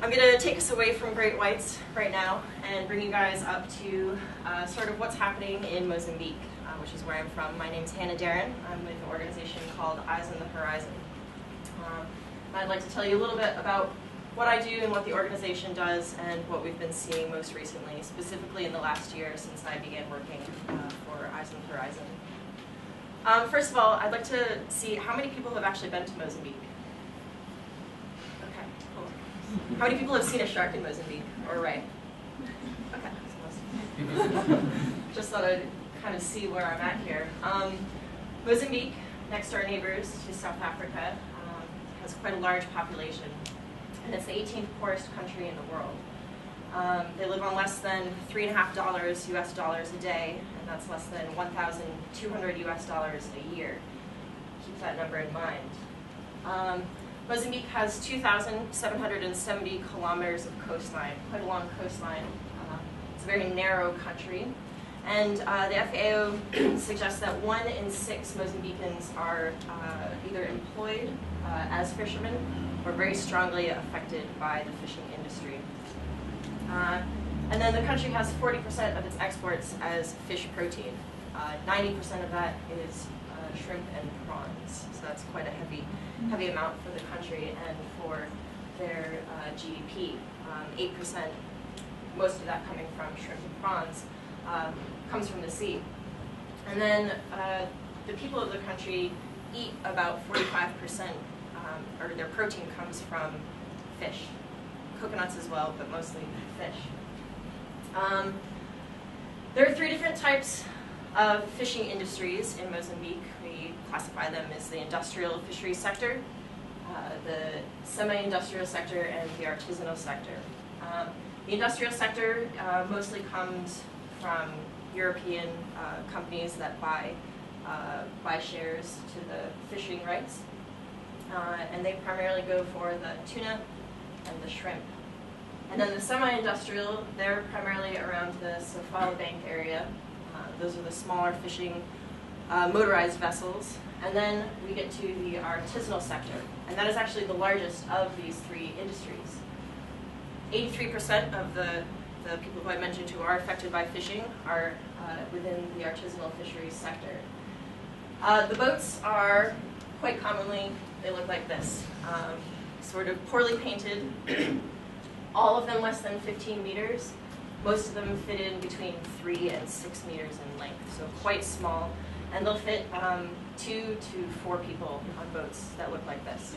I'm going to take us away from great whites right now and bring you guys up to sort of what's happening in Mozambique, which is where I'm from. My name's Darrin. I'm with an organization called Eyes on the Horizon. I'd like to tell you a little bit about what I do and what the organization does and what we've been seeing most recently, specifically in the last year since I began working for Eyes on the Horizon. First of all, I'd like to see how many people have actually been to Mozambique. Okay, cool. How many people have seen a shark in Mozambique, or right? Okay. Just thought I'd kind of see where I'm at here. Mozambique, next to our neighbors to South Africa, has quite a large population, and it's the 18th poorest country in the world. They live on less than $3.50 US dollars a day, and that's less than 1,200 US dollars a year. Keep that number in mind. Mozambique has 2,770 kilometers of coastline, quite a long coastline. It's a very narrow country. And the FAO suggests that 1 in 6 Mozambicans are either employed as fishermen or very strongly affected by the fishing industry. And then the country has 40% of its exports as fish protein. 90% of that is shrimp and prawns. So that's quite a heavy amount for the country and for their GDP. 8%, most of that coming from shrimp and prawns, comes from the sea. And then the people of the country eat about 45%, or their protein comes from fish. Coconuts as well, but mostly fish. There are 3 different types of fishing industries in Mozambique. We classify them as the industrial fisheries sector, the semi-industrial sector, and the artisanal sector. The industrial sector mostly comes from European companies that buy shares to the fishing rights. And they primarily go for the tuna and the shrimp. And then the semi-industrial, they're primarily around the Sofala Bank area. Those are the smaller fishing motorized vessels. And then we get to the artisanal sector. And that is actually the largest of these 3 industries. 83% of the people who I mentioned who are affected by fishing are within the artisanal fisheries sector. The boats are quite commonly, they look like this, sort of poorly painted, all of them less than 15 meters. Most of them fit in between 3 and 6 meters in length, so quite small, and they'll fit 2 to 4 people on boats that look like this.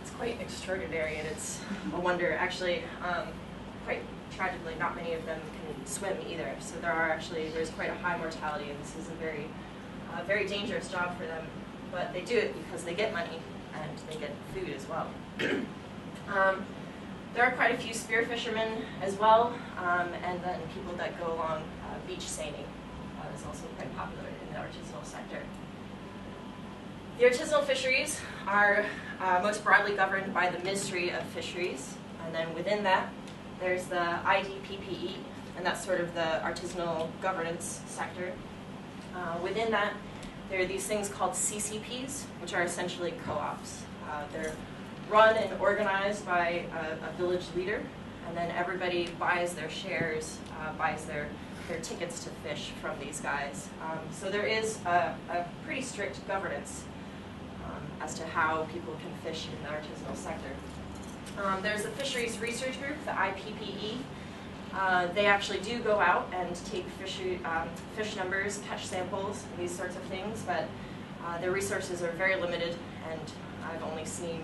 It's quite extraordinary, and it's a wonder. Actually, quite tragically, not many of them can swim either, so there's quite a high mortality, and this is a very dangerous job for them, but they do it because they get money and they get food as well. There are quite a few spear fishermen as well, and then people that go along beach seining is also quite popular in the artisanal sector. The artisanal fisheries are most broadly governed by the Ministry of Fisheries, and then within that there's the IDPPE, and that's sort of the artisanal governance sector. Within that, there are these things called CCPs, which are essentially co-ops. They're run and organized by a village leader, and then everybody buys their shares, buys their tickets to fish from these guys. So there is a pretty strict governance as to how people can fish in the artisanal sector. There's a fisheries research group, the IPPE. They actually do go out and take fish numbers, catch samples, these sorts of things, but their resources are very limited, and I've only seen,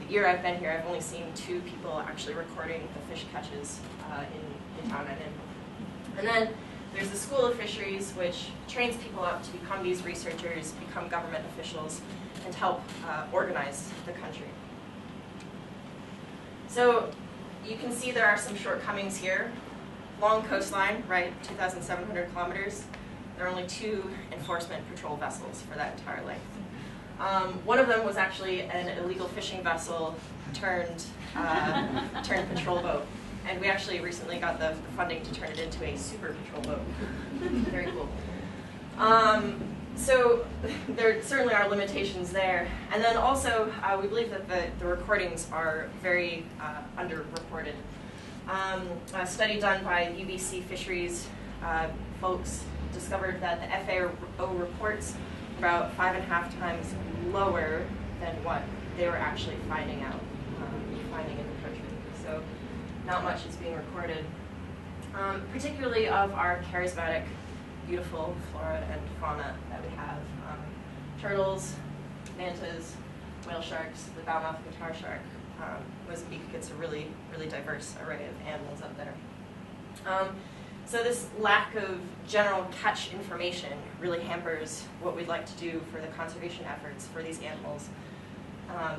the year I've been here, I've only seen 2 people actually recording the fish catches in town I'm in. And then there's the School of Fisheries, which trains people up to become these researchers, become government officials, and help organize the country. So you can see there are some shortcomings here. Long coastline, right, 2,700 kilometers. There are only 2 enforcement patrol vessels for that entire length. One of them was actually an illegal fishing vessel turned patrol boat. And we actually recently got the funding to turn it into a super patrol boat. Very cool. So there certainly are limitations there. And then also, we believe that the recordings are very underreported. A study done by UBC Fisheries folks discovered that the FAO reports about 5.5 times lower than what they were actually finding in the country. So not much is being recorded, particularly of our charismatic, beautiful flora and fauna that we have. Turtles, mantas, whale sharks, the bow-mouth guitar shark. Mozambique gets a really, really diverse array of animals up there. So this lack of general catch information really hampers what we'd like to do for the conservation efforts for these animals,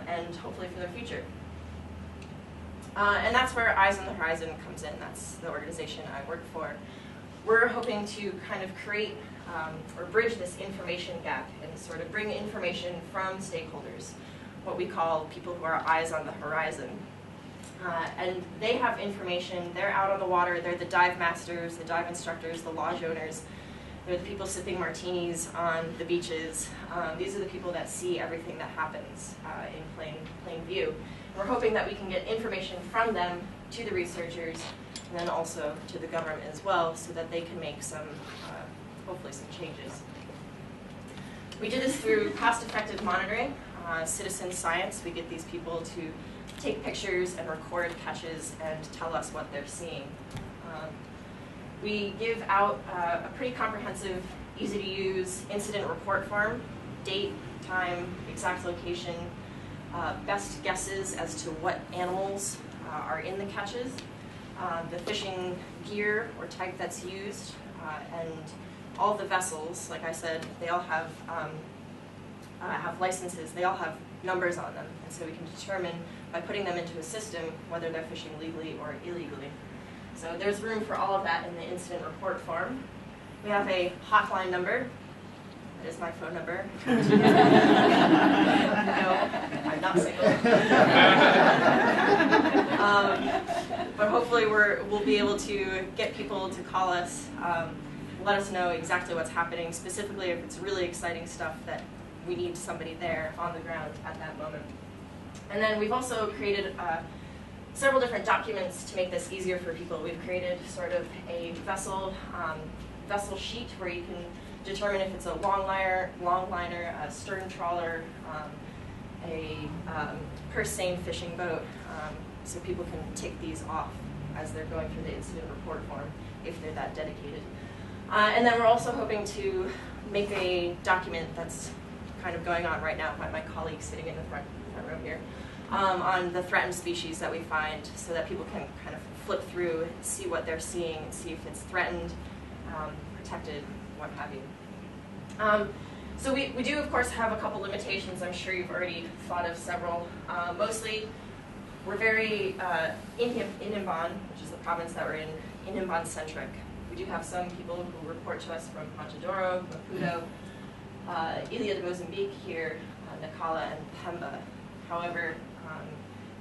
and hopefully for their future. And that's where Eyes on the Horizon comes in. That's the organization I work for. We're hoping to kind of create or bridge this information gap and sort of bring information from stakeholders, what we call people who are eyes on the horizon. And they have information, they're out on the water, they're the dive masters, the dive instructors, the lodge owners, they're the people sipping martinis on the beaches. These are the people that see everything that happens in plain view. And we're hoping that we can get information from them to the researchers and then also to the government as well, so that they can make some, hopefully some changes. We did this through cost-effective monitoring, citizen science. We get these people to take pictures and record catches and tell us what they're seeing. We give out a pretty comprehensive, easy-to-use incident report form, date, time, exact location, best guesses as to what animals are in the catches, the fishing gear or type that's used, and all the vessels, like I said, they all have licenses, they all have numbers on them, and so we can determine by putting them into a system whether they're fishing legally or illegally. So there's room for all of that in the incident report form. We have a hotline number. That is my phone number. No, I'm not single. But hopefully we'll be able to get people to call us, let us know exactly what's happening, specifically if it's really exciting stuff that we need somebody there on the ground at that moment. And then we've also created several different documents to make this easier for people. We've created sort of a vessel sheet where you can determine if it's a long liner, a stern trawler, a purse seine fishing boat, so people can take these off as they're going through the incident report form if they're that dedicated. And then we're also hoping to make a document that's kind of going on right now by my colleague sitting in the front row here, on the threatened species that we find, so that people can kind of flip through, see what they're seeing, and see if it's threatened, protected, what have you. So we do, of course, have a couple limitations. I'm sure you've already thought of several. Mostly, we're very Inhibon, which is the province that we're in, Inhibon-centric. We do have some people who report to us from Matadoro, Maputo, Ilha de Mozambique here, Nacala, and Pemba. However,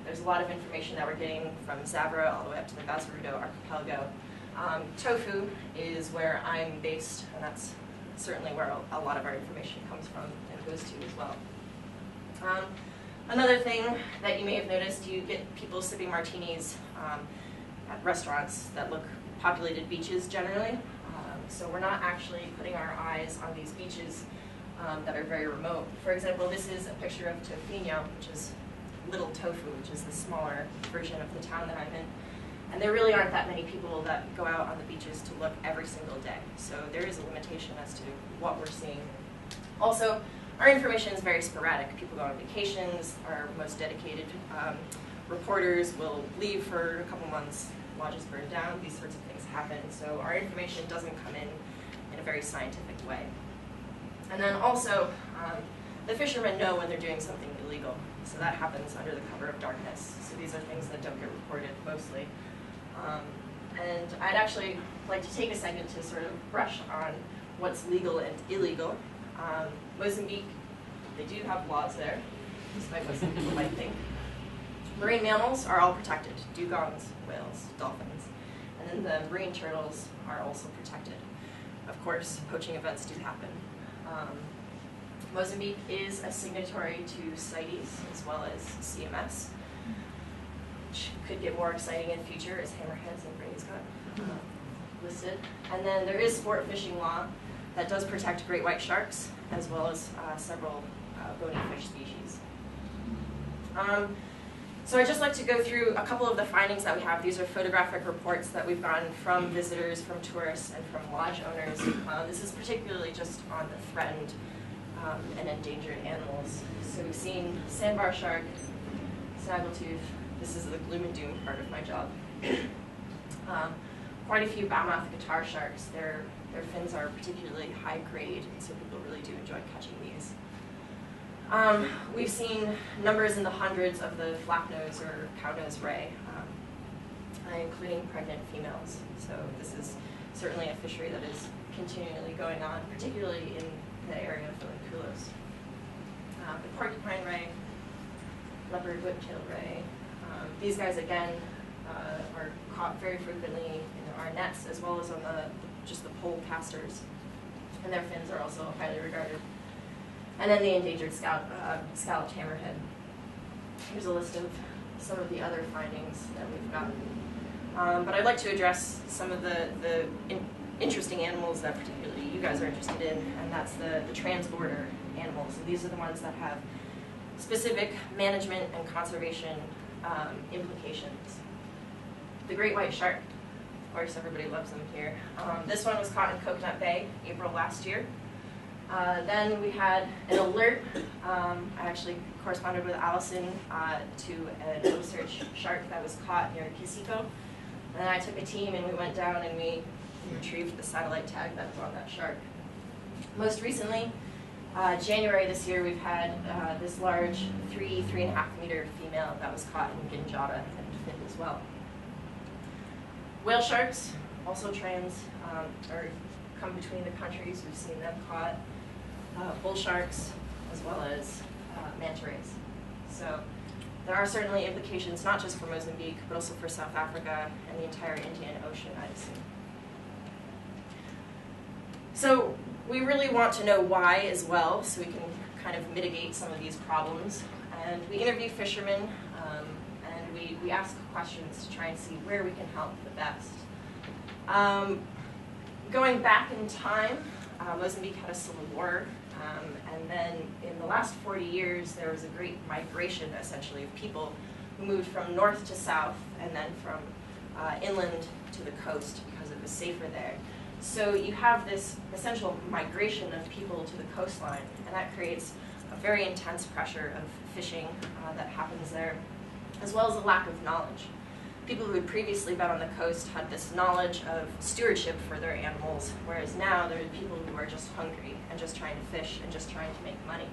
there's a lot of information that we're getting from Zabra all the way up to the Bazarudo archipelago. Tofu is where I'm based, and that's certainly where a lot of our information comes from and goes to as well. Another thing that you may have noticed, you get people sipping martinis at restaurants that look populated beaches generally. So we're not actually putting our eyes on these beaches that are very remote. For example, this is a picture of Tofinho, which is Little Tofu, which is the smaller version of the town that I'm in. And there really aren't that many people that go out on the beaches to look every single day. So there is a limitation as to what we're seeing. Also, our information is very sporadic. People go on vacations, our most dedicated reporters will leave for a couple months, lodges burn down, these sorts of things happen. So our information doesn't come in a very scientific way. And then also, the fishermen know when they're doing something illegal. So that happens under the cover of darkness. So these are things that don't get reported mostly. And I'd actually like to take a second to sort of brush on what's legal and illegal. Mozambique, they do have laws there, despite what some people might think. Marine mammals are all protected, dugongs, whales, dolphins. And then the marine turtles are also protected. Of course, poaching events do happen. Mozambique is a signatory to CITES as well as CMS, which could get more exciting in the future as hammerheads and rays got listed. And then there is sport fishing law that does protect great white sharks as well as several bony fish species. So I'd just like to go through a couple of the findings that we have. These are photographic reports that we've gotten from visitors, from tourists, and from lodge owners. This is particularly just on the threatened and endangered animals. So we've seen sandbar shark, snaggletooth. This is the gloom and doom part of my job. Quite a few bowmouth guitar sharks. Their fins are particularly high grade, and so people really do enjoy catching these. We've seen numbers in the hundreds of the flapnose or cownose ray, including pregnant females. So this is certainly a fishery that is continually going on, particularly in the area of the Olhos. The porcupine ray, leopard whiptail ray. These guys, again, are caught very frequently in our nets as well as on just the pole casters. And their fins are also highly regarded. And then the endangered scalloped hammerhead. Here's a list of some of the other findings that we've gotten. But I'd like to address some of the interesting animals that particularly you guys are interested in, and that's the transborder animals. And these are the ones that have specific management and conservation implications. The great white shark, of course, everybody loves them here. This one was caught in Coconut Bay, April last year. Then we had an alert. I actually corresponded with Allison to an Osage shark that was caught near Kisiko. And then I took a team and we went down and we retrieved the satellite tag that was on that shark. Most recently, January this year, we've had this large 3.5 meter female that was caught in Ginjata and fit as well. Whale sharks, also trans, or come between the countries. We've seen them caught. Bull sharks, as well as manta rays. So there are certainly implications, not just for Mozambique, but also for South Africa and the entire Indian Ocean, I'd assume. So we really want to know why as well, so we can kind of mitigate some of these problems. And we interview fishermen, and we ask questions to try and see where we can help the best. Going back in time, Mozambique had a civil war, and then in the last 40 years there was a great migration, essentially, of people who moved from north to south and then from inland to the coast because it was safer there. So you have this essential migration of people to the coastline, and that creates a very intense pressure of fishing that happens there, as well as a lack of knowledge. People who had previously been on the coast had this knowledge of stewardship for their animals, whereas now there are people who are just hungry and just trying to fish and just trying to make money.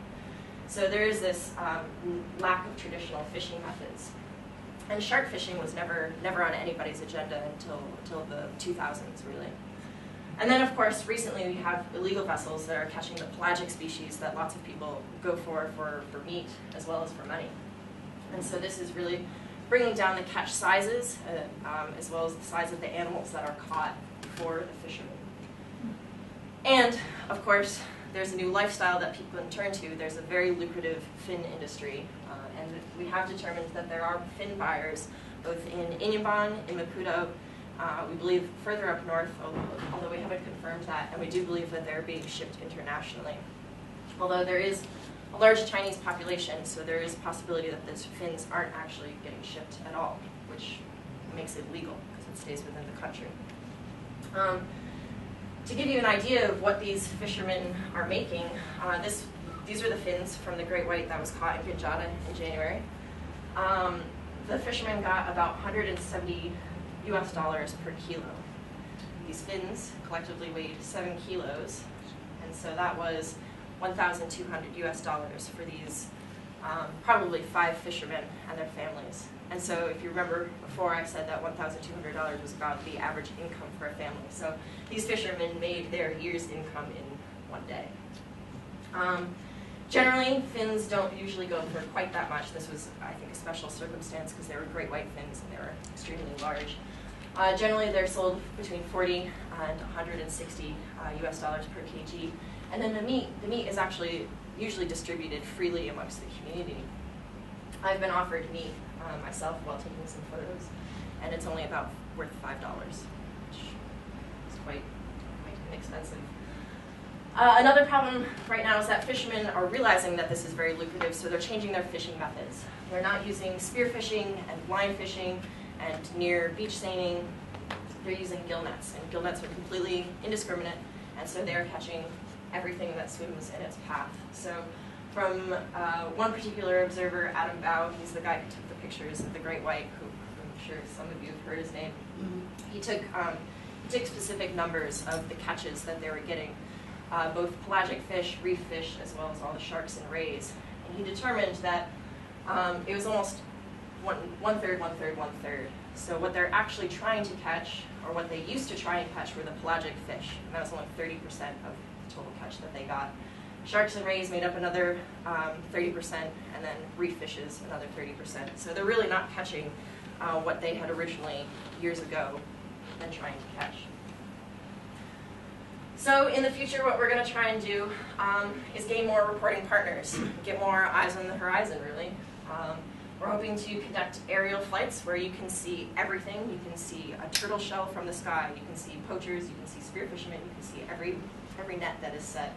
So there is this lack of traditional fishing methods. And shark fishing was never on anybody's agenda until the 2000s, really. And then, of course, recently we have illegal vessels that are catching the pelagic species that lots of people go for meat as well as for money. And so this is really bringing down the catch sizes as well as the size of the animals that are caught for the fishermen. And, of course, there's a new lifestyle that people can turn to. There's a very lucrative fin industry, and we have determined that there are fin buyers both in Inhambane, in Maputo, we believe further up north, although we haven't confirmed that, and we do believe that they're being shipped internationally. Although there is a large Chinese population, so there is a possibility that these fins aren't actually getting shipped at all, which makes it legal because it stays within the country. To give you an idea of what these fishermen are making, these are the fins from the great white that was caught in Ginjata in January. The fishermen got about $170 per kilo. These fins collectively weighed 7 kilos, and so that was $1,200 for these probably 5 fishermen and their families. And so if you remember before, I said that $1,200 was about the average income for a family. So these fishermen made their year's income in one day. Generally, fins don't usually go for quite that much. This was, I think, a special circumstance because they were great white fins and they were extremely large. Generally, they're sold between $40 and $160 per kg. And then the meat is actually usually distributed freely amongst the community. I've been offered meat myself while taking some photos, and it's only about worth $5, which is quite inexpensive. Another problem right now is that fishermen are realizing that this is very lucrative, so they're changing their fishing methods. They're not using spear fishing and line fishing and near beach seining. They're using gill nets, and gill nets are completely indiscriminate, and so they're catching everything that swims in its path. So from one particular observer, Adam Bow, he's the guy who took the pictures of the great white, who I'm sure some of you have heard his name. He took specific numbers of the catches that they were getting, both pelagic fish, reef fish, as well as all the sharks and rays. And he determined that it was almost one-third, one-third, one-third. So what they're actually trying to catch, or what they used to try and catch, were the pelagic fish. And that was only 30% of the total catch that they got. Sharks and rays made up another 30%, and then reef fishes another 30%. So they're really not catching what they had originally, years ago, been trying to catch. So in the future, what we're going to try and do is gain more reporting partners, get more eyes on the horizon, really. We're hoping to conduct aerial flights where you can see everything. You can see a turtle shell from the sky. You can see poachers. You can see spear fishermen. You can see every net that is set.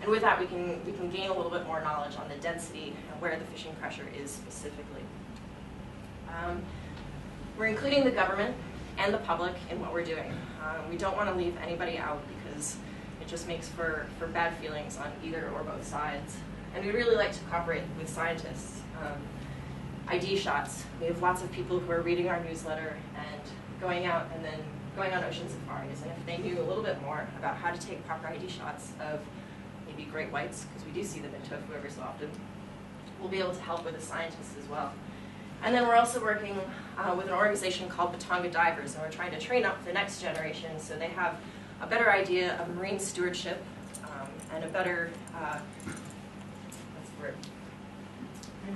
And with that, we can gain a little bit more knowledge on the density and where the fishing pressure is specifically. We're including the government and the public in what we're doing. We don't want to leave anybody out because it just makes for bad feelings on either or both sides. And we really like to cooperate with scientists. ID shots. We have lots of people who are reading our newsletter and going out and then going on ocean safaris. And if they knew a little bit more about how to take proper ID shots of maybe great whites, because we do see them in tofu every so often, we'll be able to help with the scientists as well. And then we're also working with an organization called Batanga Divers, and we're trying to train up the next generation so they have a better idea of marine stewardship and a better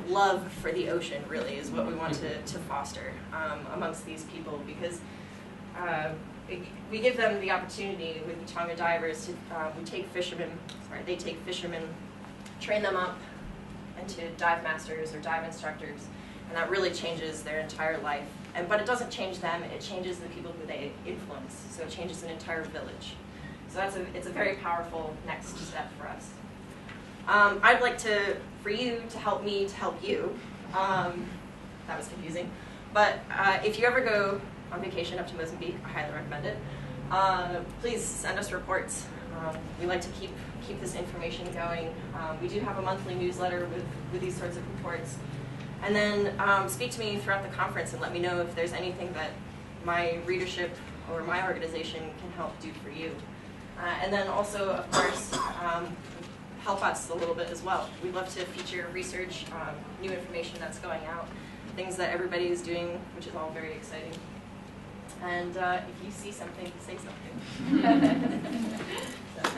love for the ocean, really, is what we want to foster amongst these people, because we give them the opportunity with Batanga Divers to they take fishermen, train them up into dive masters or dive instructors, and that really changes their entire life. But it doesn't change them, it changes the people who they influence, so it changes an entire village. So it's a very powerful next step for us. I'd like for you to help me to help you. That was confusing. But if you ever go on vacation up to Mozambique, I highly recommend it. Please send us reports. We like to keep this information going. We do have a monthly newsletter with these sorts of reports. And then speak to me throughout the conference and let me know if there's anything that my readership or my organization can help do for you. And then also, of course, help us a little bit as well. We'd love to feature research, new information that's going out, things that everybody is doing, which is all very exciting. And if you see something, say something. So.